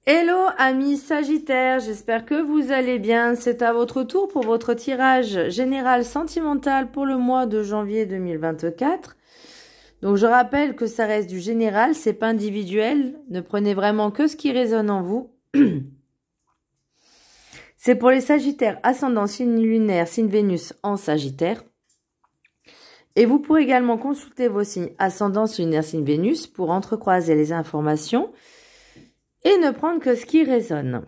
Hello amis Sagittaires, j'espère que vous allez bien. C'est à votre tour pour votre tirage général sentimental pour le mois de janvier 2024. Donc je rappelle que ça reste du général, c'est pas individuel. Ne prenez vraiment que ce qui résonne en vous. C'est pour les Sagittaires, ascendant, signe lunaire, signe Vénus en Sagittaire. Et vous pourrez également consulter vos signes ascendant, signe lunaire, signe Vénus pour entrecroiser les informations et ne prendre que ce qui résonne.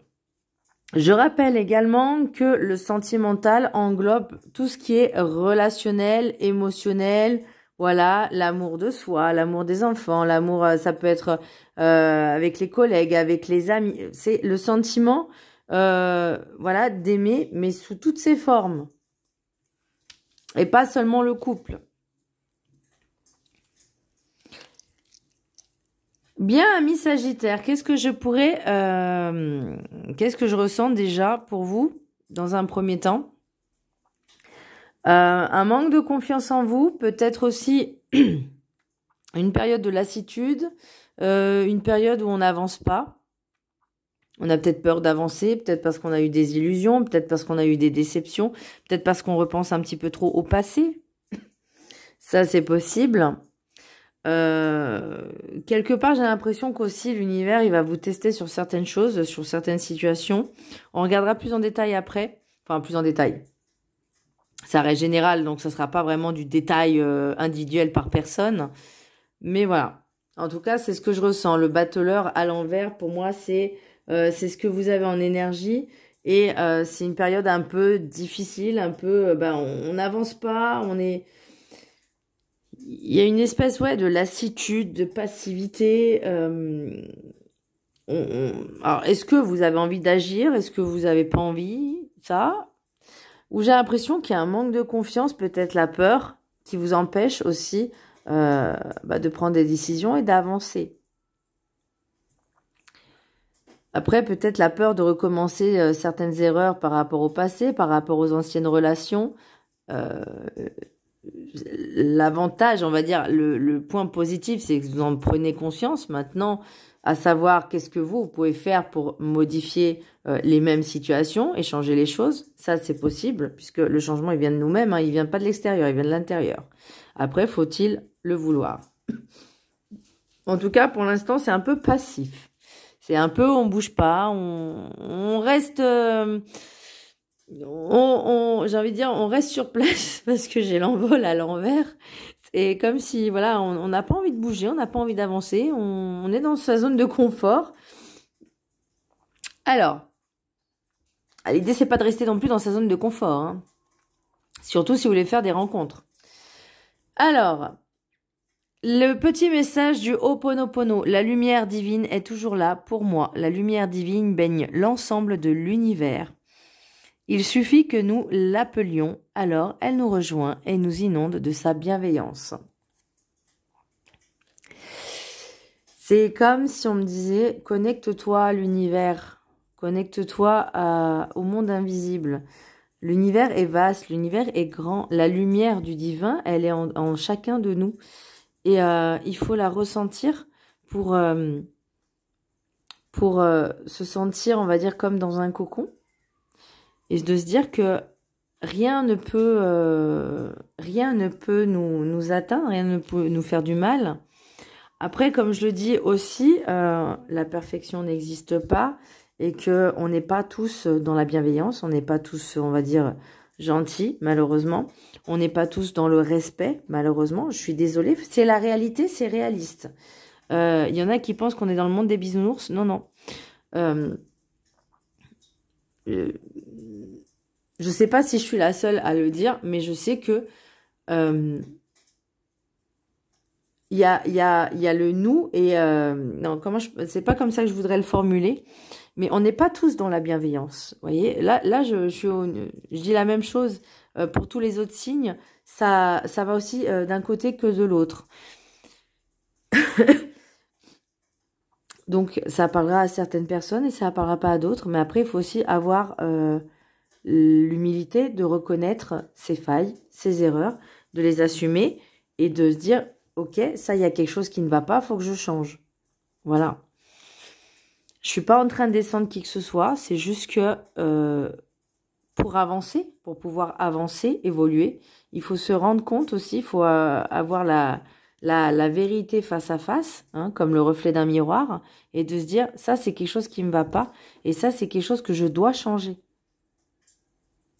Je rappelle également que le sentimental englobe tout ce qui est relationnel, émotionnel, voilà, l'amour de soi, l'amour des enfants, l'amour, ça peut être avec les collègues, avec les amis. C'est le sentiment, voilà, d'aimer, mais sous toutes ses formes. Et pas seulement le couple. Bien, amis Sagittaire, qu'est-ce que je ressens déjà pour vous dans un premier temps? Un manque de confiance en vous, peut-être aussi une période de lassitude, une période où on n'avance pas. On a peut-être peur d'avancer, peut-être parce qu'on a eu des illusions, peut-être parce qu'on a eu des déceptions, peut-être parce qu'on repense un petit peu trop au passé. Ça, c'est possible. Quelque part, j'ai l'impression qu'aussi l'univers, il va vous tester sur certaines choses, sur certaines situations. On regardera plus en détail après. Enfin, plus en détail. Ça reste général, donc ça sera pas vraiment du détail individuel par personne. Mais voilà. En tout cas, c'est ce que je ressens. Le battleur à l'envers, pour moi, c'est ce que vous avez en énergie. Et c'est une période un peu difficile, un peu... on n'avance pas, on est... Il y a une espèce de lassitude, de passivité. Alors, est-ce que vous avez envie d'agir? Est-ce que vous n'avez pas envie? Ça? Ou j'ai l'impression qu'il y a un manque de confiance, peut-être la peur, qui vous empêche aussi de prendre des décisions et d'avancer. Après, peut-être la peur de recommencer certaines erreurs par rapport au passé, par rapport aux anciennes relations. L'avantage, on va dire, le point positif, c'est que vous en prenez conscience maintenant, à savoir qu'est-ce que vous pouvez faire pour modifier les mêmes situations et changer les choses. Ça, c'est possible, puisque le changement, il vient de nous-mêmes, hein, il vient pas de l'extérieur, il vient de l'intérieur. Après, faut-il le vouloir? En tout cas, pour l'instant, c'est un peu passif. C'est un peu, on bouge pas, on reste... j'ai envie de dire, on reste sur place parce que j'ai l'envol à l'envers. C'est comme si, voilà, on n'a pas envie de bouger, on n'a pas envie d'avancer, on est dans sa zone de confort. Alors, l'idée, c'est pas de rester non plus dans sa zone de confort, hein. Surtout si vous voulez faire des rencontres. Alors, le petit message du Ho'oponopono, la lumière divine est toujours là pour moi. La lumière divine baigne l'ensemble de l'univers. Il suffit que nous l'appelions, alors elle nous rejoint et nous inonde de sa bienveillance. C'est comme si on me disait, connecte-toi à l'univers, connecte-toi au monde invisible. L'univers est vaste, l'univers est grand, la lumière du divin, elle est en chacun de nous. Et il faut la ressentir pour se sentir, on va dire, comme dans un cocon. Et de se dire que rien ne peut nous atteindre, rien ne peut nous faire du mal. Après, comme je le dis aussi, la perfection n'existe pas et qu'on n'est pas tous dans la bienveillance, on n'est pas tous, on va dire, gentils, malheureusement. On n'est pas tous dans le respect, malheureusement. Je suis désolée, c'est la réalité, c'est réaliste. Il y en a qui pensent qu'on est dans le monde des bisounours. Non, non. Je sais pas si je suis la seule à le dire, mais je sais que il y a le nous et non, c'est pas comme ça que je voudrais le formuler, mais on n'est pas tous dans la bienveillance. Vous voyez, là je dis la même chose pour tous les autres signes. Ça va aussi d'un côté que de l'autre. Donc ça parlera à certaines personnes et ça parlera pas à d'autres, mais après il faut aussi avoir l'humilité de reconnaître ses failles, ses erreurs, de les assumer et de se dire, ok, ça, il y a quelque chose qui ne va pas, il faut que je change. Voilà. Je suis pas en train de descendre qui que ce soit. C'est juste que pour avancer, pour pouvoir avancer, évoluer, il faut se rendre compte aussi, il faut avoir la vérité face à face, hein, comme le reflet d'un miroir, et de se dire, ça c'est quelque chose qui me va pas, et ça c'est quelque chose que je dois changer.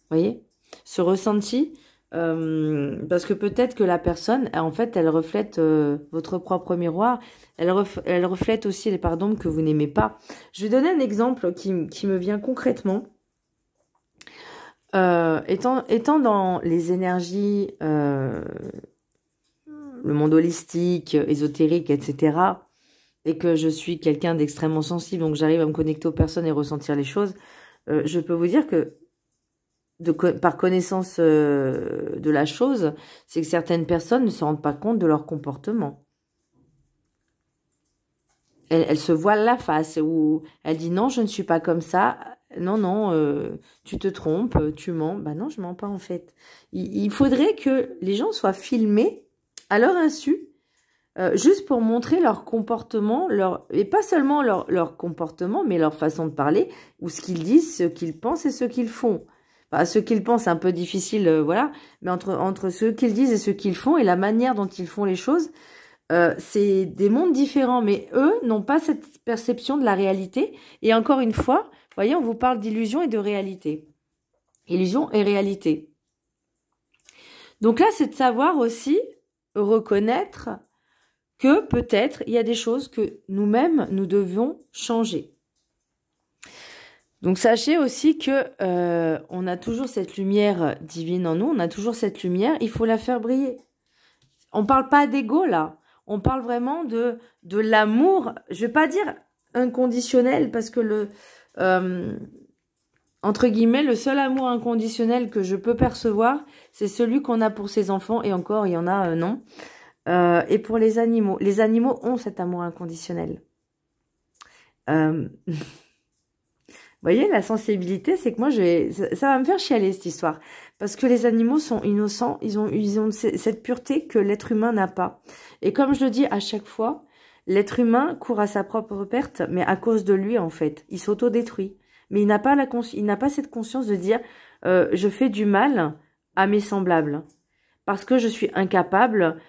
Vous voyez? Ce ressenti, parce que peut-être que la personne, en fait, elle reflète votre propre miroir, elle reflète aussi les pardons que vous n'aimez pas. Je vais donner un exemple qui me vient concrètement. Étant dans les énergies, le monde holistique, ésotérique, etc., et que je suis quelqu'un d'extrêmement sensible, donc j'arrive à me connecter aux personnes et ressentir les choses, je peux vous dire que par connaissance de la chose, c'est que certaines personnes ne se rendent pas compte de leur comportement. Elle se voile la face, ou elle dit non, je ne suis pas comme ça. Non, non, tu te trompes, tu mens. Bah non, je mens pas en fait. Il faudrait que les gens soient filmés à leur insu, juste pour montrer leur comportement, et pas seulement leur comportement, mais leur façon de parler, ou ce qu'ils disent, ce qu'ils pensent et ce qu'ils font. Enfin, ce qu'ils pensent, c'est un peu difficile, voilà, mais entre ce qu'ils disent et ce qu'ils font, et la manière dont ils font les choses, c'est des mondes différents, mais eux n'ont pas cette perception de la réalité. Et encore une fois, vous voyez, on vous parle d'illusion et de réalité. Illusion et réalité. Donc là, c'est de savoir aussi reconnaître que peut-être il y a des choses que nous-mêmes, nous devons changer. Donc sachez aussi que on a toujours cette lumière divine en nous, on a toujours cette lumière, il faut la faire briller. On parle pas d'ego là, on parle vraiment de l'amour, je vais pas dire inconditionnel, parce que entre guillemets, le seul amour inconditionnel que je peux percevoir, c'est celui qu'on a pour ses enfants, et encore, il y en a non. Et pour les animaux ont cet amour inconditionnel. Vous voyez, la sensibilité, c'est que moi, ça va me faire chialer cette histoire. Parce que les animaux sont innocents, ils ont cette pureté que l'être humain n'a pas. Et comme je le dis à chaque fois, l'être humain court à sa propre perte, mais à cause de lui, en fait. Il s'autodétruit. Mais il n'a pas cette conscience de dire je fais du mal à mes semblables. Parce que je suis incapable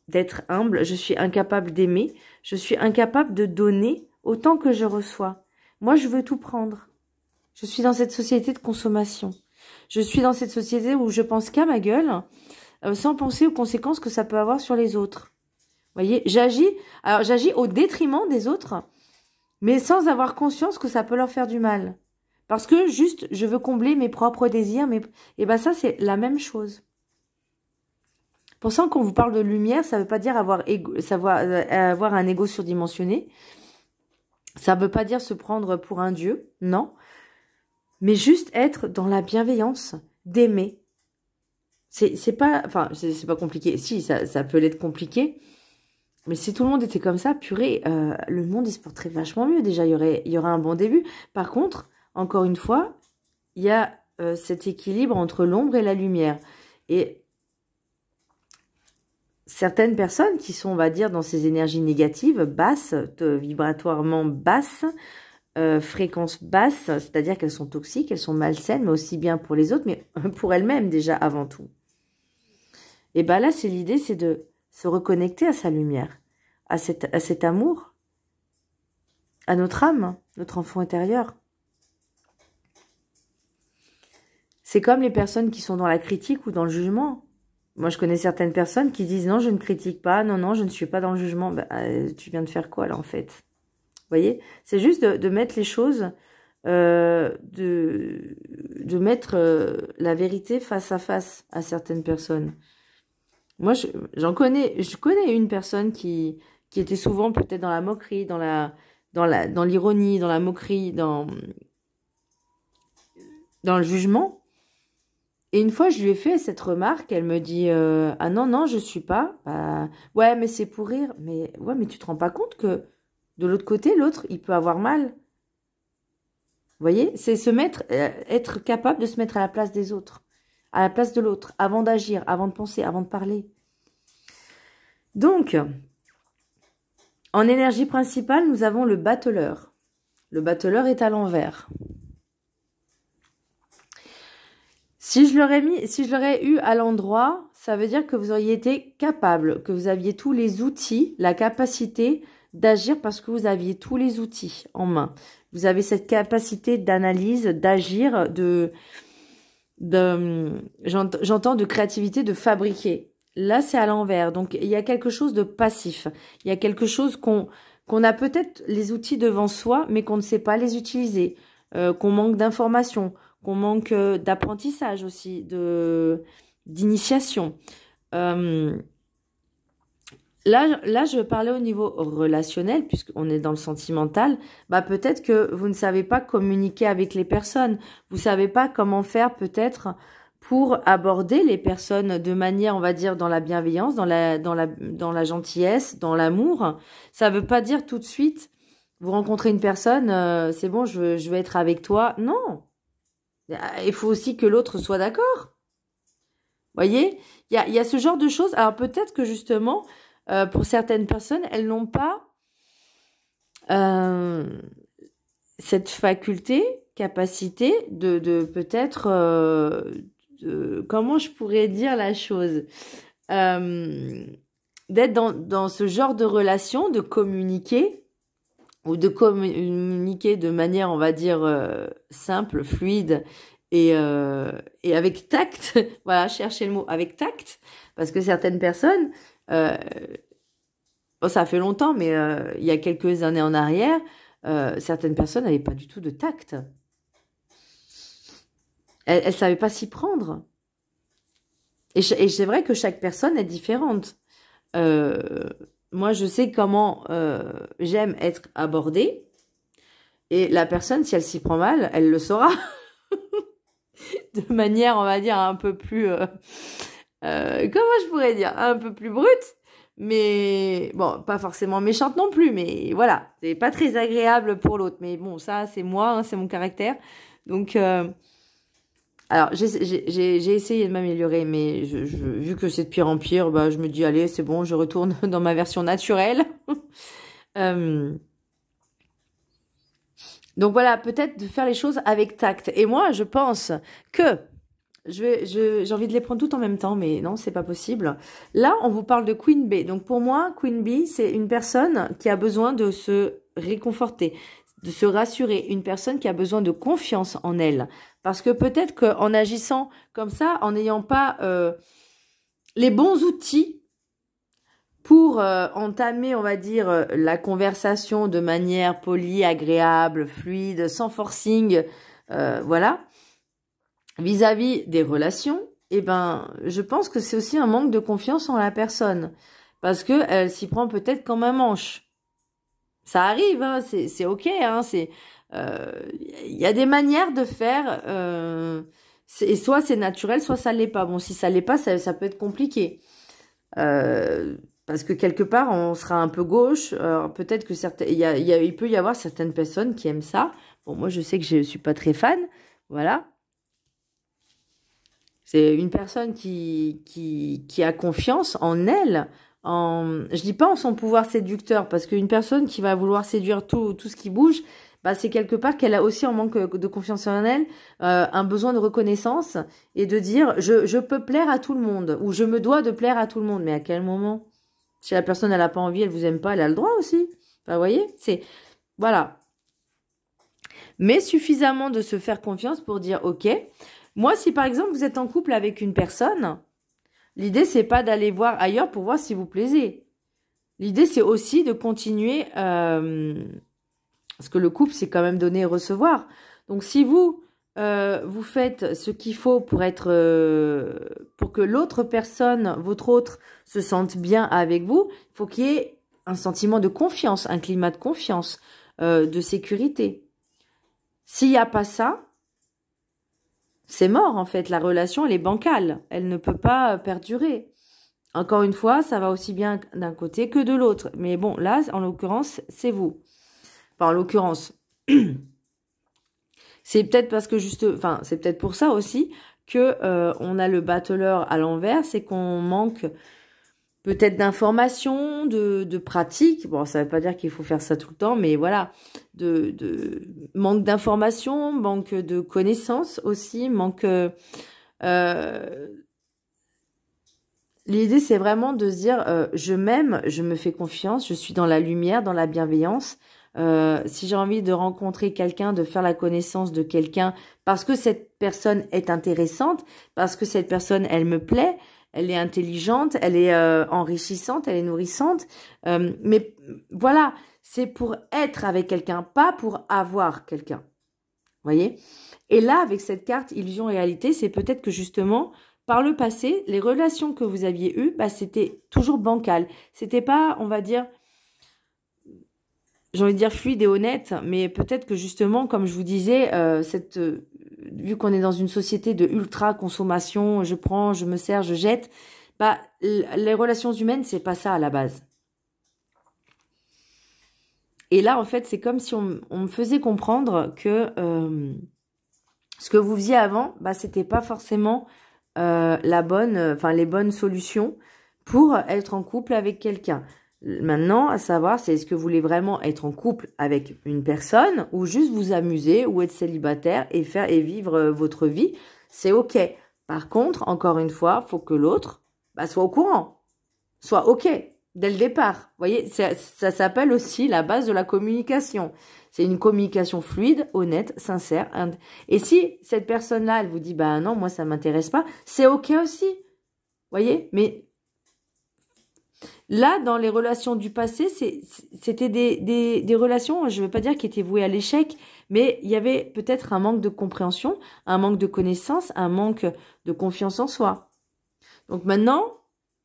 d'être humble, je suis incapable d'aimer, je suis incapable de donner autant que je reçois. Moi, je veux tout prendre. Je suis dans cette société de consommation. Je suis dans cette société où je pense qu'à ma gueule, sans penser aux conséquences que ça peut avoir sur les autres. Vous voyez, j'agis au détriment des autres, mais sans avoir conscience que ça peut leur faire du mal. Parce que juste, je veux combler mes propres désirs, et ben ça, c'est la même chose. Pour ça, quand on vous parle de lumière, ça ne veut pas dire avoir un ego surdimensionné. Ça ne veut pas dire se prendre pour un dieu, non. Mais juste être dans la bienveillance, d'aimer. C'est pas compliqué. Si, ça peut l'être compliqué. Mais si tout le monde était comme ça, purée, le monde il se porterait vachement mieux. Déjà, il y aurait un bon début. Par contre, encore une fois, il y a cet équilibre entre l'ombre et la lumière. Et certaines personnes qui sont, on va dire, dans ces énergies négatives, basses, vibratoirement basses, fréquences basses, c'est-à-dire qu'elles sont toxiques, elles sont malsaines, mais aussi bien pour les autres, mais pour elles-mêmes déjà avant tout. Et bien là, l'idée, c'est de se reconnecter à sa lumière, à cet amour, à notre âme, notre enfant intérieur. C'est comme les personnes qui sont dans la critique ou dans le jugement. Moi, je connais certaines personnes qui disent « Non, je ne critique pas. Non, non, je ne suis pas dans le jugement. » Tu viens de faire quoi, là, en fait? Vous voyez? C'est juste de mettre les choses, de mettre la vérité face à certaines personnes. Moi, je connais une personne qui était souvent peut-être dans la moquerie, dans l'ironie, dans la moquerie, dans le jugement. Et une fois, je lui ai fait cette remarque, elle me dit ah non, non, je suis pas. Bah, ouais, mais c'est pour rire. Mais ouais, mais tu te rends pas compte que de l'autre côté, l'autre, il peut avoir mal. Vous voyez, c'est être capable de se mettre à la place des autres, à la place de l'autre, avant d'agir, avant de penser, avant de parler. Donc, En énergie principale, nous avons le battleur. Le battleur est à l'envers. Si je l'aurais eu à l'endroit, ça veut dire que vous auriez été capable, que vous aviez tous les outils, la capacité d'agir parce que vous aviez tous les outils en main. Vous avez cette capacité d'analyse, d'agir, j'entends de créativité, de fabriquer. Là, c'est à l'envers. Donc, il y a quelque chose de passif. Il y a quelque chose qu'on a peut-être les outils devant soi, mais qu'on ne sait pas les utiliser, qu'on manque d'informations, qu'on manque d'apprentissage aussi, d'initiation. Là, je parlais au niveau relationnel, puisqu'on est dans le sentimental. Bah, peut-être que vous ne savez pas communiquer avec les personnes. Vous savez pas comment faire peut-être pour aborder les personnes de manière, on va dire, dans la bienveillance, dans la gentillesse, dans l'amour. Ça veut pas dire tout de suite, vous rencontrez une personne, c'est bon, je vais être avec toi. Non. Il faut aussi que l'autre soit d'accord. Voyez, il y a ce genre de choses. Alors peut-être que justement, pour certaines personnes, elles n'ont pas cette faculté, capacité de peut-être, comment je pourrais dire la chose, d'être dans ce genre de relation, de communiquer, ou de communiquer de manière, on va dire, simple, fluide, et avec tact. Voilà, cherchez le mot, avec tact, parce que certaines personnes, bon, ça fait longtemps, mais il y a quelques années en arrière, certaines personnes n'avaient pas du tout de tact. Elles ne savaient pas s'y prendre. Et c'est vrai que chaque personne est différente. Moi, je sais comment j'aime être abordée. Et la personne, si elle s'y prend mal, elle le saura. De manière, on va dire, un peu plus... comment je pourrais dire? Un peu plus brute. Mais bon, pas forcément méchante non plus. Mais voilà, c'est pas très agréable pour l'autre. Mais bon, ça, c'est moi, hein, c'est mon caractère. Donc... alors, j'ai essayé de m'améliorer, mais vu que c'est de pire en pire, bah, je me dis, allez, c'est bon, je retourne dans ma version naturelle. Donc voilà, peut-être de faire les choses avec tact. Et moi, je pense que j'ai envie de les prendre toutes en même temps, mais non, c'est pas possible. Là, on vous parle de Queen Bee. Donc pour moi, Queen Bee, c'est une personne qui a besoin de se réconforter, de se rassurer, une personne qui a besoin de confiance en elle. Parce que peut-être qu'en agissant comme ça, en n'ayant pas les bons outils pour entamer, on va dire, la conversation de manière polie, agréable, fluide, sans forcing, voilà, vis-à-vis des relations, eh ben, je pense que c'est aussi un manque de confiance en la personne. Parce qu'elle s'y prend peut-être comme un manche. Ça arrive, hein, c'est ok, hein, il y a des manières de faire, et soit c'est naturel, soit ça l'est pas. Bon, si ça l'est pas, ça peut être compliqué. Parce que quelque part, on sera un peu gauche. Peut-être que il peut y avoir certaines personnes qui aiment ça. Bon, moi, je sais que je suis pas très fan. Voilà. C'est une personne qui a confiance en elle. Je dis pas en son pouvoir séducteur, parce qu'une personne qui va vouloir séduire tout ce qui bouge, bah, c'est quelque part qu'elle a aussi un manque de confiance en elle, un besoin de reconnaissance et de dire je peux plaire à tout le monde, ou je me dois de plaire à tout le monde. Mais à quel moment? Si la personne, elle a pas envie, elle vous aime pas, elle a le droit aussi. Enfin, vous voyez, voilà. Mais suffisamment de se faire confiance pour dire ok. Moi, si par exemple vous êtes en couple avec une personne, l'idée c'est pas d'aller voir ailleurs pour voir si vous plaisez. L'idée c'est aussi de continuer, parce que le couple c'est quand même donner et recevoir. Donc si vous faites ce qu'il faut pour pour que l'autre personne, votre autre, se sente bien avec vous, il faut qu'il y ait un sentiment de confiance, un climat de confiance, de sécurité. S'il n'y a pas ça, c'est mort en fait. La relation, elle est bancale. Elle ne peut pas perdurer. Encore une fois, ça va aussi bien d'un côté que de l'autre. Mais bon, là, en l'occurrence, c'est vous. Enfin, en l'occurrence, c'est peut-être parce que c'est peut-être pour ça aussi que on a le battleur à l'envers, c'est qu'on manque peut-être d'informations, de pratiques. Bon, ça ne veut pas dire qu'il faut faire ça tout le temps, mais voilà, de manque d'informations, manque de connaissances aussi, manque... l'idée, c'est vraiment de se dire, je m'aime, je me fais confiance, je suis dans la lumière, dans la bienveillance. Si j'ai envie de rencontrer quelqu'un, de faire la connaissance de quelqu'un, parce que cette personne est intéressante, parce que cette personne, elle me plaît, elle est intelligente, elle est enrichissante, elle est nourrissante. Mais voilà, c'est pour être avec quelqu'un, pas pour avoir quelqu'un. Voyez? Et là, avec cette carte illusion réalité, c'est peut-être que justement, par le passé, les relations que vous aviez eues, bah, c'était toujours bancal. C'était pas, on va dire, j'ai envie de dire fluide et honnête, mais peut-être que justement, comme je vous disais, vu qu'on est dans une société de ultra consommation, je prends, je me sers, je jette, bah, les relations humaines, c'est pas ça à la base. Et là, en fait, c'est comme si on me faisait comprendre que ce que vous faisiez avant, bah, c'était pas forcément les bonnes solutions pour être en couple avec quelqu'un. Maintenant, à savoir, c'est est-ce que vous voulez vraiment être en couple avec une personne ou juste vous amuser ou être célibataire et faire et vivre votre vie, c'est ok. Par contre, encore une fois, faut que l'autre soit au courant, soit ok dès le départ. Vous voyez, ça s'appelle aussi la base de la communication. C'est une communication fluide, honnête, sincère. Et si cette personne-là, elle vous dit, bah non, moi ça m'intéresse pas, c'est ok aussi. Vous voyez, mais là, dans les relations du passé, c'était des relations, je ne veux pas dire qui étaient vouées à l'échec, mais il y avait peut-être un manque de compréhension, un manque de connaissance, un manque de confiance en soi. Donc maintenant,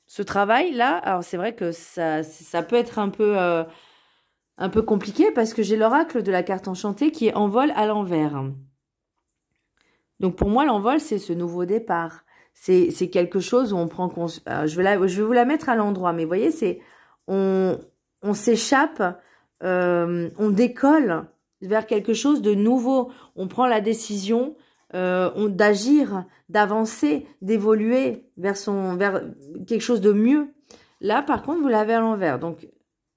ce travail-là, alors c'est vrai que ça peut être un peu compliqué parce que j'ai l'oracle de la carte enchantée qui est envol à l'envers. Donc pour moi, l'envol, c'est ce nouveau départ. C'est quelque chose où on prend conscience. Je vais vous la mettre à l'endroit, mais vous voyez, on s'échappe, on décolle vers quelque chose de nouveau. On prend la décision d'agir, d'avancer, d'évoluer vers quelque chose de mieux. Là, par contre, vous l'avez à l'envers. Donc,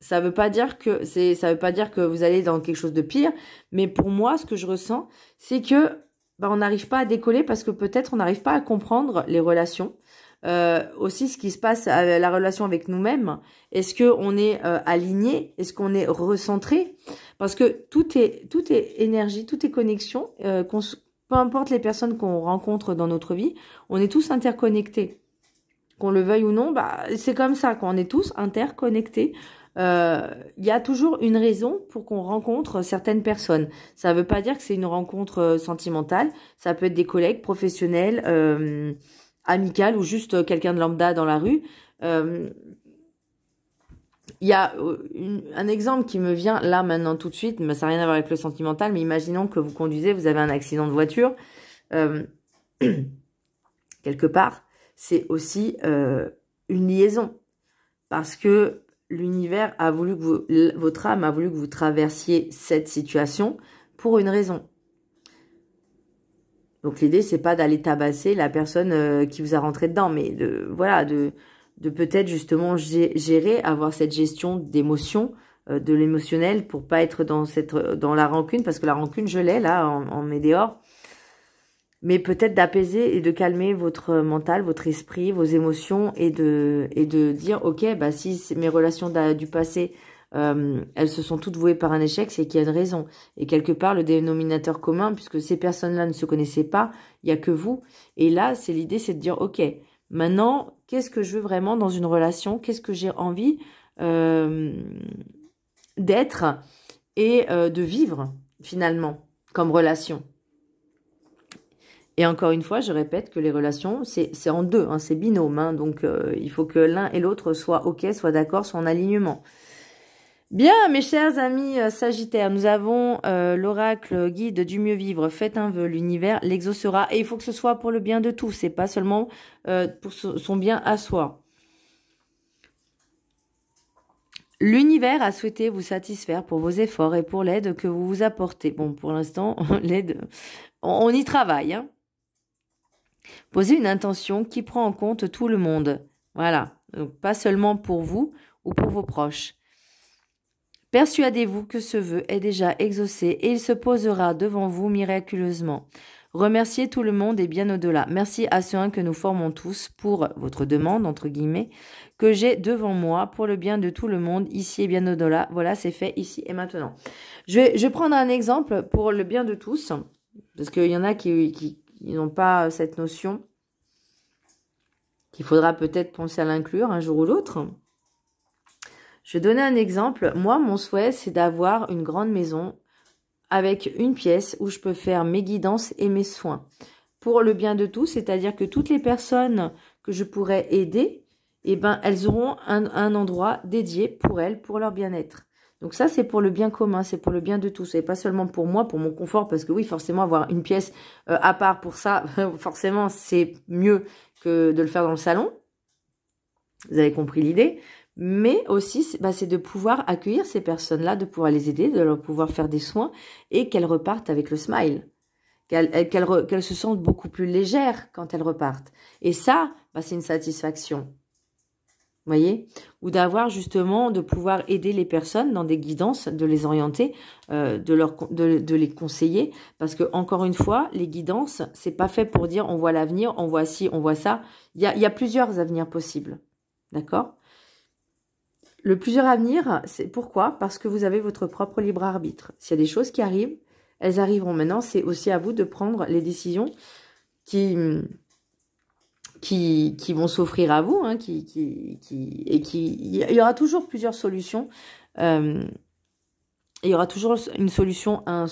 ça veut pas dire que vous allez dans quelque chose de pire. Mais pour moi, ce que je ressens, c'est que on n'arrive pas à décoller parce que peut-être on n'arrive pas à comprendre les relations. Aussi ce qui se passe à la relation avec nous-mêmes. Est-ce qu'on est aligné? Est-ce qu'on est recentré? Parce que tout est énergie, tout est connexion. Peu importe les personnes qu'on rencontre dans notre vie, on est tous interconnectés. Qu'on le veuille ou non, c'est comme ça, qu'on est tous interconnectés. Il y a toujours une raison pour qu'on rencontre certaines personnes. Ça ne veut pas dire que c'est une rencontre sentimentale. Ça peut être des collègues professionnels, amicales ou juste quelqu'un de lambda dans la rue. Il y a un exemple qui me vient là maintenant tout de suite, mais ça n'a rien à voir avec le sentimental, mais imaginons que vous conduisez, vous avez un accident de voiture quelque part, c'est aussi une liaison. Parce que l'univers a voulu que votre âme a voulu que vous traversiez cette situation pour une raison. Donc l'idée, c'est pas d'aller tabasser la personne qui vous a rentré dedans, mais de peut-être justement gérer, avoir cette gestion d'émotion, de l'émotionnel, pour pas être dans la rancune, parce que la rancune, je l'ai là en météore. Mais peut-être d'apaiser et de calmer votre mental, votre esprit, vos émotions et de dire, ok, si mes relations du passé, elles se sont toutes vouées par un échec, c'est qu'il y a une raison. Et quelque part, le dénominateur commun, puisque ces personnes-là ne se connaissaient pas, il n'y a que vous. Et là, l'idée, c'est de dire, ok, maintenant, qu'est-ce que je veux vraiment dans une relation? Qu'est-ce que j'ai envie d'être et de vivre, finalement, comme relation? Et encore une fois, je répète que les relations, c'est en deux, c'est binôme. Donc, il faut que l'un et l'autre soient OK, soient d'accord, soient en alignement. Bien, mes chers amis Sagittaires, nous avons l'oracle guide du mieux vivre. Faites un vœu, l'univers l'exaucera. Et il faut que ce soit pour le bien de tous, c'est pas seulement pour son bien à soi. L'univers a souhaité vous satisfaire pour vos efforts et pour l'aide que vous vous apportez. Bon, pour l'instant, l'aide, on y travaille, Posez une intention qui prend en compte tout le monde. Voilà. Donc, pas seulement pour vous ou pour vos proches. Persuadez-vous que ce vœu est déjà exaucé et il se posera devant vous miraculeusement. Remerciez tout le monde et bien au-delà. Merci à ce un que nous formons tous pour votre demande, entre guillemets, que j'ai devant moi pour le bien de tout le monde, ici et bien au-delà. Voilà, c'est fait ici et maintenant. Je vais prendre un exemple pour le bien de tous, parce qu'il y en a qui n'ont pas cette notion, qu'il faudra peut-être penser à l'inclure un jour ou l'autre. Je vais donner un exemple. Moi, mon souhait, c'est d'avoir une grande maison avec une pièce où je peux faire mes guidances et mes soins. Pour le bien de tous, c'est-à-dire que toutes les personnes que je pourrais aider, eh ben, elles auront un endroit dédié pour elles, pour leur bien-être. Donc ça, c'est pour le bien commun, c'est pour le bien de tous. Et pas seulement pour moi, pour mon confort, parce que oui, forcément, avoir une pièce à part pour ça, forcément, c'est mieux que de le faire dans le salon. Vous avez compris l'idée. Mais aussi, c'est de pouvoir accueillir ces personnes-là, de pouvoir les aider, de leur pouvoir faire des soins et qu'elles repartent avec le smile. Qu'elles se sentent beaucoup plus légères quand elles repartent. Et ça, c'est une satisfaction. Vous voyez? Ou d'avoir justement, de pouvoir aider les personnes dans des guidances, de les orienter, de les conseiller. Parce que, encore une fois, les guidances, c'est pas fait pour dire on voit l'avenir, on voit ci, on voit ça. Il y a plusieurs avenirs possibles. D'accord? Le plusieurs avenirs, c'est pourquoi? Parce que vous avez votre propre libre arbitre. S'il y a des choses qui arrivent, elles arriveront. Maintenant, c'est aussi à vous de prendre les décisions qui vont s'offrir à vous. Il y aura toujours plusieurs solutions. Il y aura toujours une solution à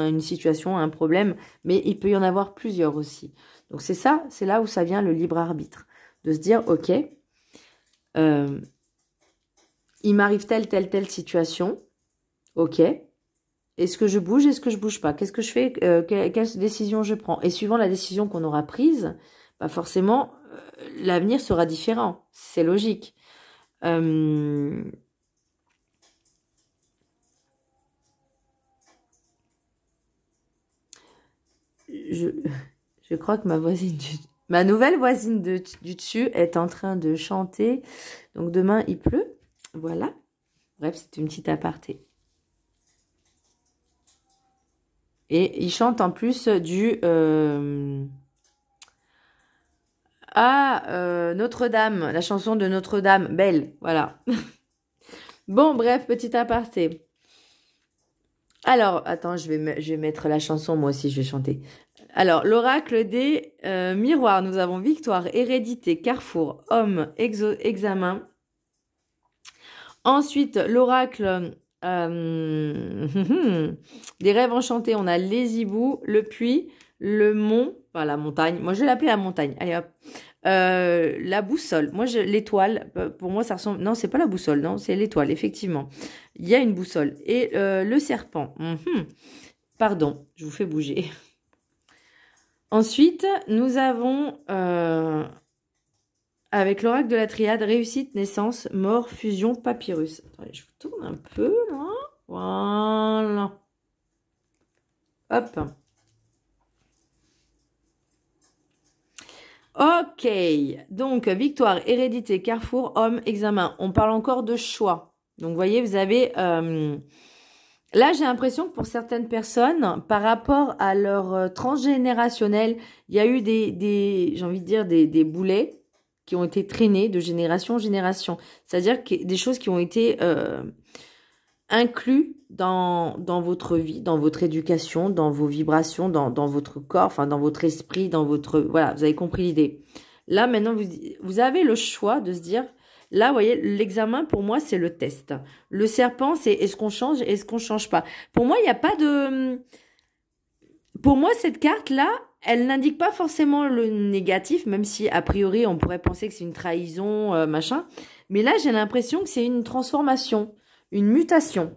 une situation, à un problème, mais il peut y en avoir plusieurs aussi. Donc c'est ça, c'est là où ça vient le libre arbitre. De se dire, ok, il m'arrive telle situation. Ok. Est-ce que je bouge? Est-ce que je bouge pas? Qu'est-ce que je fais? Quelle décision je prends? Et suivant la décision qu'on aura prise, forcément, l'avenir sera différent. C'est logique. Je crois que ma nouvelle voisine du dessus est en train de chanter. Donc demain, il pleut. Voilà. Bref, c'est une petite aparté. Et il chante en plus du... Notre-Dame, la chanson de Notre-Dame, Belle, voilà. Bon, bref, petit aparté. Alors, attends, je vais mettre la chanson, moi aussi, je vais chanter. Alors, l'oracle des miroirs, nous avons victoire, hérédité, carrefour, homme, examen. Ensuite, l'oracle des rêves enchantés, on a les hiboux, le puits, le mont, enfin la montagne. Moi, je vais l'appeler la montagne. Allez hop. La boussole. Moi, l'étoile, pour moi, ça ressemble... Non, c'est pas la boussole, non, c'est l'étoile, effectivement. Il y a une boussole. Et le serpent. Pardon, je vous fais bouger. Ensuite, nous avons... avec l'oracle de la triade, réussite, naissance, mort, fusion, papyrus. Attendez, je vous tourne un peu, là. Voilà. Hop. Ok. Donc, victoire, hérédité, carrefour, homme, examen. On parle encore de choix. Donc, vous voyez, vous avez... Là, j'ai l'impression que pour certaines personnes, par rapport à leur transgénérationnel, il y a eu j'ai envie de dire, des boulets qui ont été traînés de génération en génération. C'est-à-dire que des choses qui ont été inclus dans votre vie, dans votre éducation, dans vos vibrations, dans votre corps, enfin dans votre esprit, dans votre... Voilà, vous avez compris l'idée. Là, maintenant, vous avez le choix de se dire... Là, vous voyez, l'examen, pour moi, c'est le test. Le serpent, c'est est-ce qu'on change, est-ce qu'on change pas. Pour moi, il n'y a pas de... Pour moi, cette carte-là, elle n'indique pas forcément le négatif, même si, a priori, on pourrait penser que c'est une trahison, machin. Mais là, j'ai l'impression que c'est une transformation, une mutation.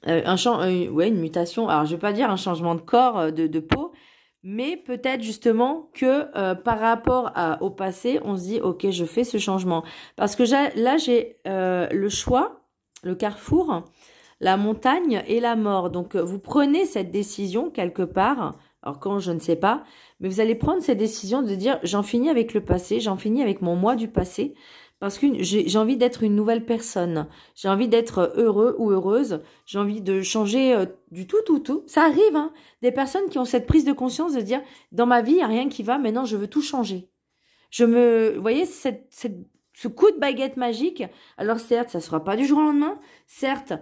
Une mutation. Alors, je vais pas dire un changement de corps, de peau, mais peut-être justement que par rapport au passé, on se dit, ok, je fais ce changement. Parce que là, j'ai le choix, le carrefour, la montagne et la mort. Donc, vous prenez cette décision quelque part Alors quand, je ne sais pas, mais vous allez prendre cette décision de dire j'en finis avec le passé, j'en finis avec mon moi du passé, parce que j'ai envie d'être une nouvelle personne, j'ai envie d'être heureux ou heureuse, j'ai envie de changer du tout. Ça arrive, hein, des personnes qui ont cette prise de conscience de dire dans ma vie, il n'y a rien qui va, maintenant je veux tout changer. Vous voyez, ce coup de baguette magique, alors certes, ça ne sera pas du jour au lendemain, certes,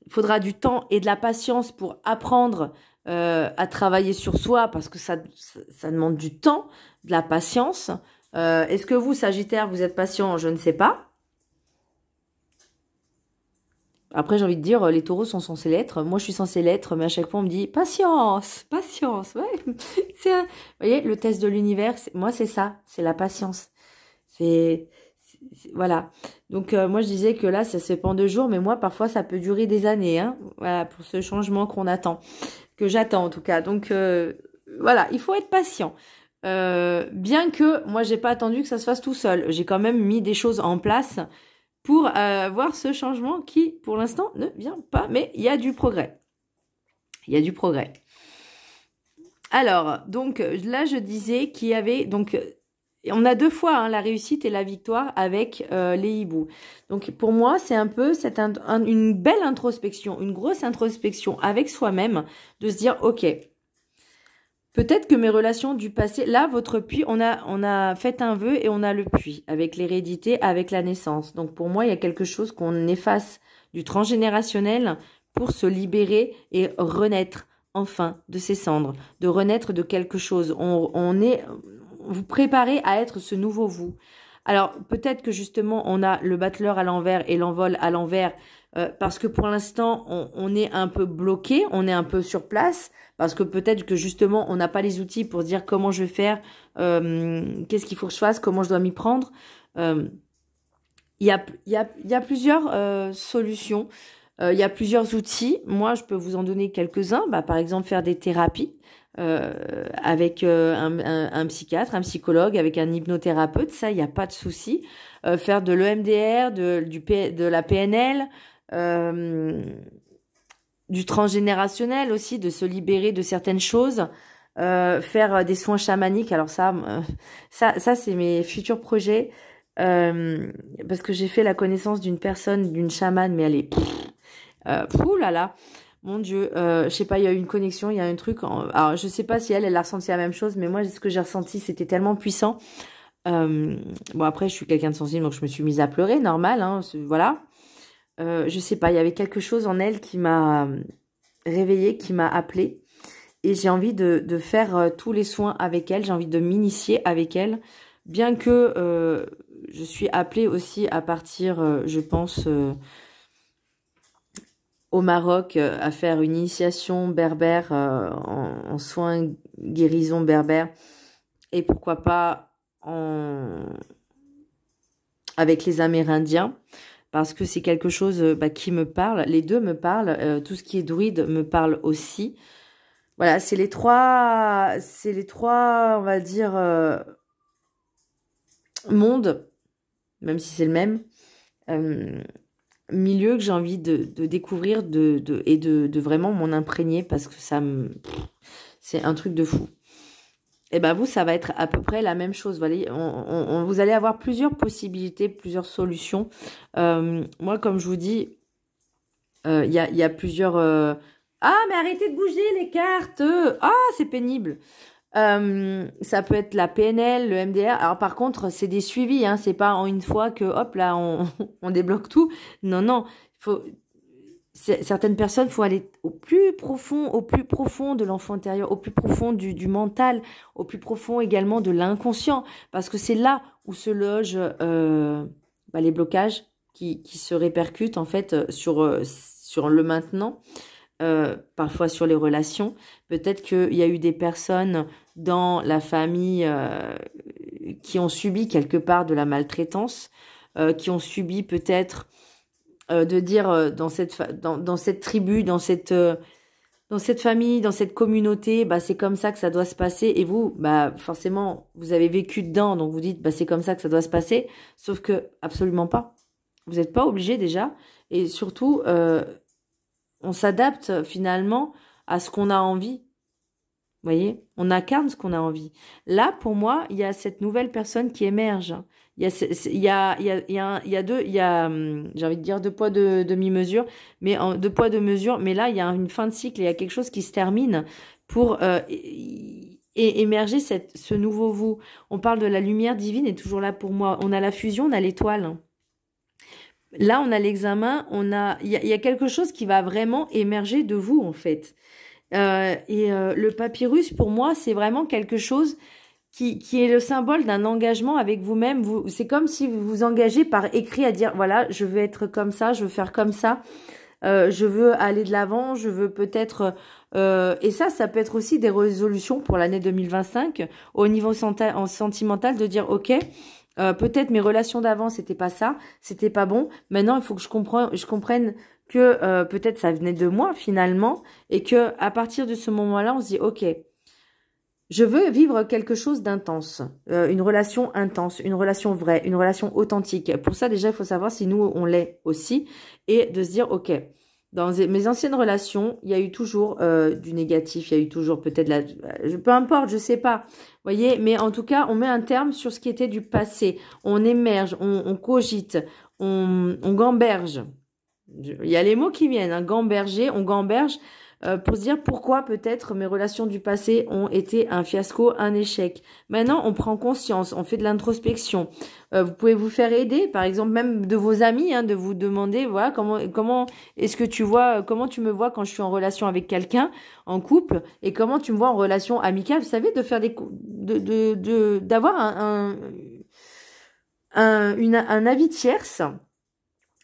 il faudra du temps et de la patience pour apprendre à travailler sur soi parce que ça demande du temps, de la patience. Est-ce que vous, Sagittaire, vous êtes patient? Je ne sais pas. Après, j'ai envie de dire, les taureaux sont censés l'être. Moi, je suis censée l'être, mais à chaque fois, on me dit patience, patience. Ouais. Vous voyez, le test de l'univers, moi, c'est ça, c'est la patience. Voilà. Donc, moi, je disais que là, ça se fait pas en 2 jours, mais moi, parfois, ça peut durer des années. Hein, voilà, pour ce changement qu'on attend, que j'attends en tout cas. Donc, voilà, il faut être patient. Bien que moi, j'ai pas attendu que ça se fasse tout seul. J'ai quand même mis des choses en place pour voir ce changement qui, pour l'instant, ne vient pas. Mais il y a du progrès. Il y a du progrès. Alors, donc, là, je disais qu'il y avait... Donc, on a 2 fois hein, la réussite et la victoire avec les hiboux. Donc, pour moi, c'est un peu une belle introspection, une grosse introspection avec soi-même, de se dire, ok, peut-être que mes relations du passé, là, votre puits, on a fait un vœu et on a le puits, avec l'hérédité, avec la naissance. Donc, pour moi, il y a quelque chose qu'on efface du transgénérationnel pour se libérer et renaître enfin de ses cendres, de renaître de quelque chose. Vous préparez à être ce nouveau vous. Alors, peut-être que justement, on a le battleur à l'envers et l'envol à l'envers, parce que pour l'instant, on est un peu bloqué, on est un peu sur place, parce que peut-être que justement, on n'a pas les outils pour dire comment je vais faire, qu'est-ce qu'il faut que je fasse, comment je dois m'y prendre. Il y a plusieurs solutions, il y a plusieurs outils. Moi, je peux vous en donner quelques-uns. Par exemple, faire des thérapies. Avec un psychiatre, un psychologue, avec un hypnothérapeute, ça, il n'y a pas de souci. Faire de l'EMDR, de la PNL, du transgénérationnel aussi, de se libérer de certaines choses. Faire des soins chamaniques, alors ça c'est mes futurs projets. Parce que j'ai fait la connaissance d'une personne, d'une chamane, mais elle est... là. Mon Dieu, je sais pas, il y a eu une connexion, il y a un truc. Alors, je sais pas si elle a ressenti la même chose, mais moi, ce que j'ai ressenti, c'était tellement puissant. Bon, après, je suis quelqu'un de sensible, donc je me suis mise à pleurer, normal, hein, voilà. Je sais pas, il y avait quelque chose en elle qui m'a réveillée, qui m'a appelée. Et j'ai envie de faire tous les soins avec elle, j'ai envie de m'initier avec elle. Bien que je suis appelée aussi à partir, je pense... au Maroc à faire une initiation berbère en soins guérison berbère et pourquoi pas avec les Amérindiens parce que c'est quelque chose qui me parle, les deux me parlent, tout ce qui est druide me parle aussi. Voilà, c'est les trois, on va dire, mondes, même si c'est le même. Milieu que j'ai envie de découvrir et de vraiment m'en imprégner parce que c'est un truc de fou. Et ben vous, ça va être à peu près la même chose. Vous allez avoir plusieurs possibilités, plusieurs solutions. Moi, comme je vous dis, il y a plusieurs... Ah, mais arrêtez de bouger les cartes. Ah, c'est pénible. Ça peut être la PNL, le MDR. Alors par contre, c'est des suivis, hein. C'est pas en une fois que hop là on débloque tout. Non, certaines personnes, faut aller au plus profond de l'enfant intérieur, au plus profond du mental, au plus profond également de l'inconscient, parce que c'est là où se logent les blocages qui se répercutent en fait sur le maintenant. Parfois sur les relations. Peut-être qu'il y a eu des personnes dans la famille qui ont subi quelque part de la maltraitance, qui ont subi peut-être de dire dans cette tribu, dans cette famille, dans cette communauté, c'est comme ça que ça doit se passer. Et vous, forcément, vous avez vécu dedans, donc vous dites, c'est comme ça que ça doit se passer. Sauf que absolument pas. Vous n'êtes pas obligé déjà. Et surtout... on s'adapte finalement à ce qu'on a envie. voyez, on incarne ce qu'on a envie. Là, pour moi, il y a cette nouvelle personne qui émerge. Il y a, j'ai envie de dire deux poids, deux demi-mesure, mais deux poids, deux mesures. Mais là, il y a une fin de cycle, il y a quelque chose qui se termine pour émerger ce nouveau vous. On parle de la lumière divine est toujours là pour moi. On a la fusion, on a l'étoile. Là, on a l'examen, il y a quelque chose qui va vraiment émerger de vous, en fait. Le papyrus, pour moi, c'est vraiment quelque chose qui est le symbole d'un engagement avec vous-même. C'est comme si vous vous engagez par écrit à dire, voilà, je veux être comme ça, je veux faire comme ça, je veux aller de l'avant, je veux peut-être... et ça peut être aussi des résolutions pour l'année 2025, au niveau sentimental, de dire, ok, peut-être mes relations d'avant, c'était pas ça, c'était pas bon. Maintenant, il faut que je comprenne que peut-être ça venait de moi finalement, et que à partir de ce moment-là, on se dit, ok, je veux vivre quelque chose d'intense, une relation intense, une relation vraie, une relation authentique. Pour ça, déjà, il faut savoir si nous, on l'est aussi, et de se dire, ok, dans mes anciennes relations, il y a eu toujours du négatif, il y a eu toujours peut-être peu importe, je sais pas, voyez, mais en tout cas, on met un terme sur ce qui était du passé, on émerge, on cogite, on gamberge. Il y a les mots qui viennent, hein, gamberger, on gamberge pour se dire pourquoi peut-être mes relations du passé ont été un fiasco, un échec. Maintenant, on prend conscience, on fait de l'introspection. Vous pouvez vous faire aider, par exemple même de vos amis, hein, de vous demander, voilà, comment est-ce que tu vois, comment tu me vois quand je suis en relation avec quelqu'un, en couple, et comment tu me vois en relation amicale. Vous savez, de faire d'avoir un avis tierce,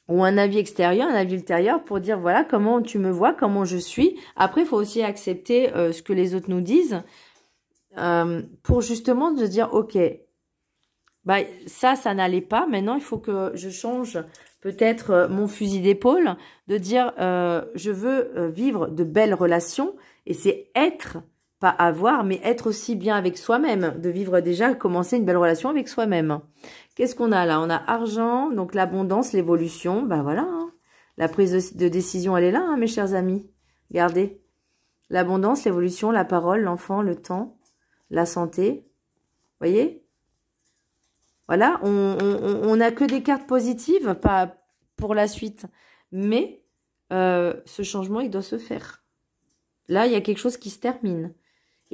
ou un avis extérieur, un avis ultérieur pour dire voilà comment tu me vois, comment je suis. Après, il faut aussi accepter ce que les autres nous disent pour justement se dire ok, bah, ça n'allait pas. Maintenant, il faut que je change peut-être mon fusil d'épaule, de dire je veux vivre de belles relations et c'est être, pas avoir, mais être aussi bien avec soi-même, de vivre déjà, commencer une belle relation avec soi-même. Qu'est-ce qu'on a là? On a argent, donc l'abondance, l'évolution. Ben voilà, hein. La prise de décision, elle est là, hein, mes chers amis. Regardez. L'abondance, l'évolution, la parole, l'enfant, le temps, la santé. Voyez? Voilà, on n'a que des cartes positives, pas pour la suite. Mais ce changement, il doit se faire. Là, il y a quelque chose qui se termine.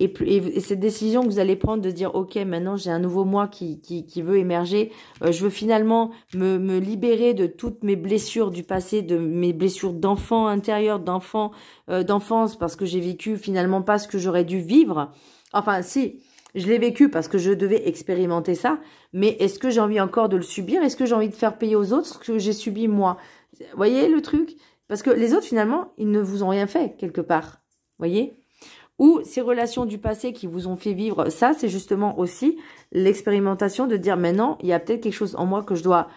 Et cette décision que vous allez prendre de dire, ok, maintenant j'ai un nouveau moi qui veut émerger, je veux finalement me libérer de toutes mes blessures du passé, de mes blessures d'enfant intérieur, d'enfance, parce que j'ai vécu finalement pas ce que j'aurais dû vivre. Enfin, si, je l'ai vécu parce que je devais expérimenter ça, mais est-ce que j'ai envie encore de le subir? Est-ce que j'ai envie de faire payer aux autres ce que j'ai subi moi? Vous voyez le truc? Parce que les autres, finalement, ils ne vous ont rien fait quelque part. Voyez? Ou ces relations du passé qui vous ont fait vivre, ça c'est justement aussi l'expérimentation de dire maintenant il y a peut-être quelque chose en moi que je dois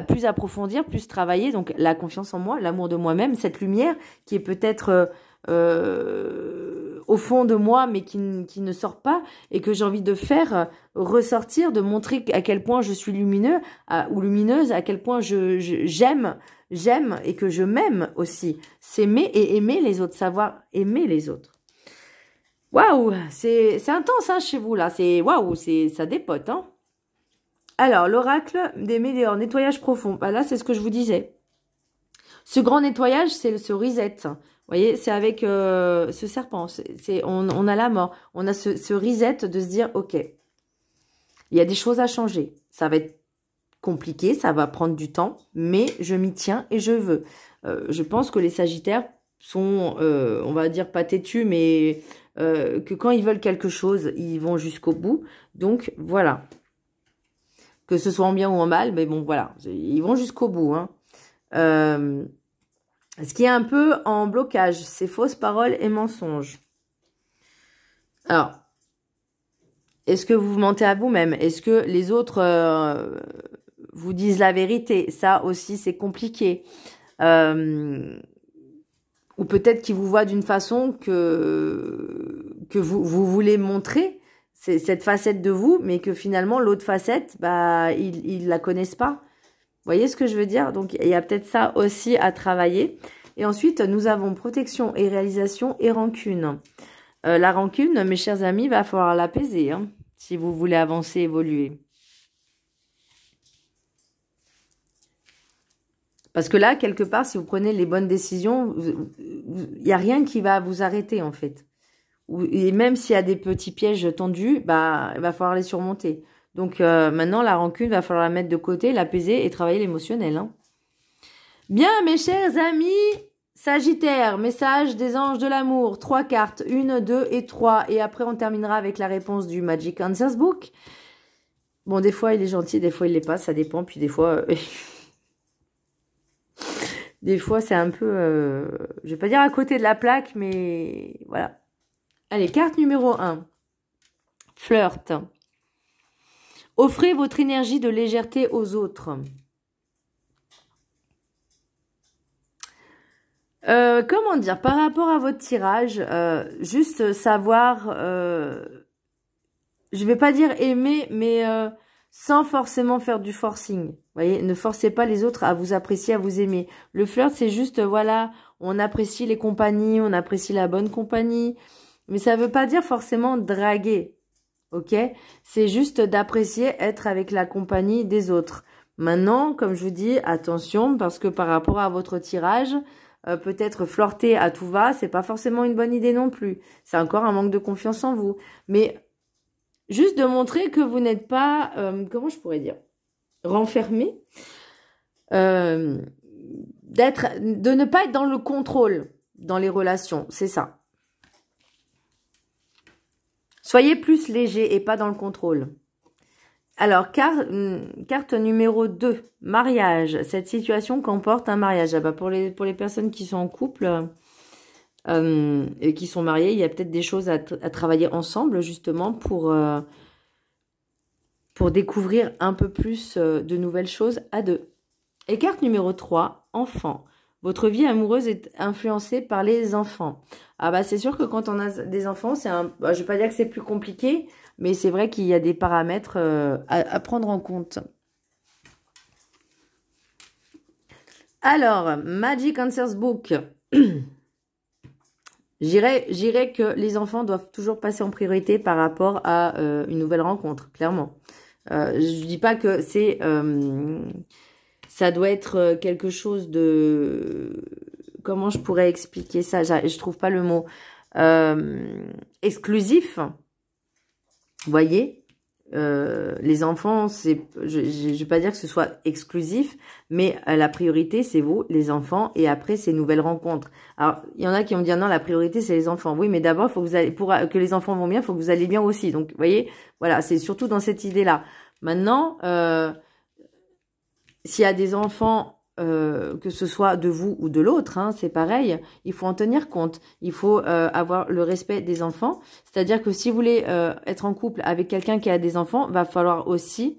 plus approfondir, plus travailler, donc la confiance en moi, l'amour de moi-même, cette lumière qui est peut-être au fond de moi mais qui ne sort pas et que j'ai envie de faire ressortir, de montrer à quel point je suis lumineux ou lumineuse, à quel point j'aime et que je m'aime aussi. S'aimer et aimer les autres, savoir aimer les autres. Waouh, c'est intense hein, chez vous là, waouh, ça dépote hein. Alors, l'oracle des météores, nettoyage profond. Bah là, c'est ce que je vous disais. Ce grand nettoyage, c'est ce reset. Vous voyez, c'est avec ce serpent. On a la mort. On a ce reset de se dire, ok, il y a des choses à changer. Ça va être compliqué, ça va prendre du temps, mais je m'y tiens et je veux. Je pense que les Sagittaires sont, on va dire, pas têtus, mais que quand ils veulent quelque chose, ils vont jusqu'au bout. Donc, voilà. Que ce soit en bien ou en mal, mais bon, voilà. Ils vont jusqu'au bout. Hein. Ce qui est un peu en blocage, c'est fausses paroles et mensonges. Alors, est-ce que vous vous mentez à vous-même? Est-ce que les autres vous disent la vérité? Ça aussi, c'est compliqué. Ou peut-être qu'ils vous voient d'une façon que vous voulez montrer cette facette de vous, mais que finalement, l'autre facette, bah, ils la connaissent pas. Vous voyez ce que je veux dire? Donc, il y a peut-être ça aussi à travailler. Et ensuite, nous avons protection et réalisation et rancune. La rancune, mes chers amis, va falloir l'apaiser, hein, si vous voulez avancer, évoluer. Parce que là, quelque part, si vous prenez les bonnes décisions, il n'y a rien qui va vous arrêter, en fait. Et même s'il y a des petits pièges tendus, bah, il va falloir les surmonter. Donc, maintenant, la rancune, va falloir la mettre de côté, l'apaiser et travailler l'émotionnel. Hein. Bien, mes chers amis, Sagittaire, message des anges de l'amour. 3 cartes, 1, 2 et 3. Et après, on terminera avec la réponse du Magic Answers Book. Bon, des fois, il est gentil, des fois, il l'est pas, ça dépend. Puis des fois... Des fois, c'est un peu, je vais pas dire à côté de la plaque, mais voilà. Allez, carte numéro 1. Flirt. Offrez votre énergie de légèreté aux autres. Comment dire, par rapport à votre tirage, juste savoir, je vais pas dire aimer, mais sans forcément faire du forcing. Vous voyez, ne forcez pas les autres à vous apprécier, à vous aimer. Le flirt, c'est juste, voilà, on apprécie les compagnies, on apprécie la bonne compagnie. Mais ça veut pas dire forcément draguer, ok? C'est juste d'apprécier être avec la compagnie des autres. Maintenant, comme je vous dis, attention, parce que par rapport à votre tirage, peut-être flirter à tout va, c'est pas forcément une bonne idée non plus. C'est encore un manque de confiance en vous. Mais juste de montrer que vous n'êtes pas, comment je pourrais dire, renfermé, de ne pas être dans le contrôle dans les relations, c'est ça. Soyez plus léger et pas dans le contrôle. Alors, carte numéro 2, mariage. Cette situation comporte un mariage. Ah bah pour les personnes qui sont en couple et qui sont mariées, il y a peut-être des choses à travailler ensemble, justement, pour découvrir un peu plus de nouvelles choses à deux. Et carte numéro 3, enfant. Votre vie amoureuse est influencée par les enfants. Ah bah c'est sûr que quand on a des enfants, je vais pas dire que c'est plus compliqué, mais c'est vrai qu'il y a des paramètres à prendre en compte. Alors, Magic Answers Book. J'irais que les enfants doivent toujours passer en priorité par rapport à une nouvelle rencontre, clairement. Je dis pas que c'est... ça doit être quelque chose de... Comment je pourrais expliquer ça? Je trouve pas le mot. Exclusif. Vous voyez, les enfants, je vais pas dire que ce soit exclusif, mais la priorité, c'est vous, les enfants, et après, ces nouvelles rencontres. Alors, il y en a qui vont me dire, non, la priorité, c'est les enfants. Oui, mais d'abord, faut que vous allez, pour que les enfants vont bien, il faut que vous allez bien aussi. Donc, vous voyez, voilà, c'est surtout dans cette idée-là. Maintenant, s'il y a des enfants, que ce soit de vous ou de l'autre, hein, c'est pareil, il faut en tenir compte. Il faut avoir le respect des enfants. C'est-à-dire que si vous voulez être en couple avec quelqu'un qui a des enfants, va falloir aussi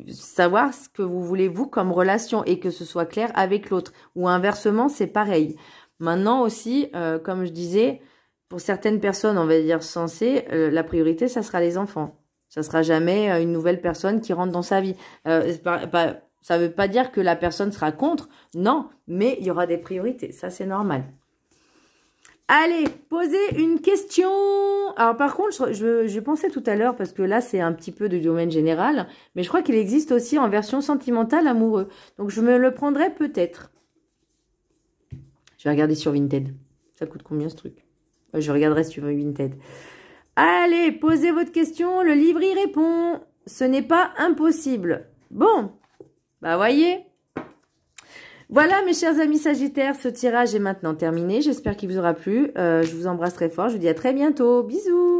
savoir ce que vous voulez vous comme relation et que ce soit clair avec l'autre. Ou inversement, c'est pareil. Maintenant aussi, comme je disais, pour certaines personnes, on va dire sensées, la priorité, ça sera les enfants. Ça sera jamais une nouvelle personne qui rentre dans sa vie. Ça ne veut pas dire que la personne sera contre, non, mais il y aura des priorités, ça c'est normal. Allez, posez une question. Alors par contre, je pensais tout à l'heure, parce que là c'est un petit peu de domaine général, mais je crois qu'il existe aussi en version sentimentale amoureux. Donc je me le prendrai peut-être. Je vais regarder sur Vinted. Ça coûte combien ce truc? Je regarderai sur Vinted. Allez, posez votre question, le livre y répond. Ce n'est pas impossible. Bon, bah voyez. Voilà mes chers amis Sagittaires, ce tirage est maintenant terminé. J'espère qu'il vous aura plu. Je vous embrasse très fort. Je vous dis à très bientôt. Bisous.